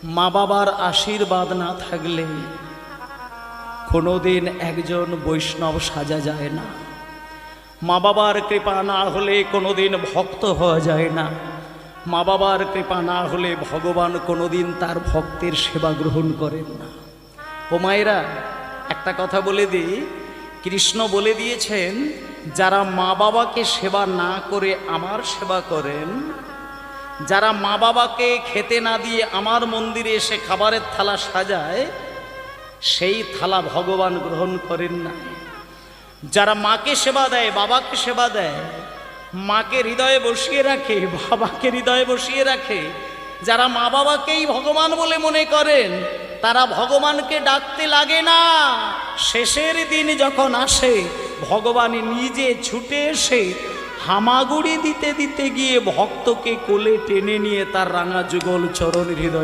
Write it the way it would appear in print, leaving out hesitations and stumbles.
মা বাবার আশীর্বাদ না থাকলে কোনোদিন একজন বৈষ্ণব সাজা যায় না। মা বাবার কৃপা না হলে কোনোদিন ভক্ত হওয়া যায় না। মা বাবার কৃপা না হলে ভগবান কোনোদিন তার ভক্তের সেবা গ্রহণ করেন না। ও মায়েরা, একটা কথা বলে দিই, কৃষ্ণ বলে দিয়েছেন, যারা মা বাবাকে সেবা না করে আমার সেবা করেন, যারা মা বাবাকে খেতে না দিয়ে আমার মন্দিরে এসে খাবারের থালা সাজায়, সেই থালা ভগবান গ্রহণ করেন না। যারা মাকে সেবা দেয়, বাবাকে সেবা দেয়, মাকে হৃদয়ে বসিয়ে রাখে, বাবাকে হৃদয়ে বসিয়ে রাখে, যারা মা বাবাকেই ভগবান বলে মনে করেন, তারা ভগবানকে ডাকতে লাগে না। শেষের দিন যখন আসে, ভগবান নিজে ছুটে এসে হামাগুড়ি দিতে দিতে গিয়ে ভক্তকে কোলে টেনে নিয়ে তার রাঙা যুগল চরণ হৃদয়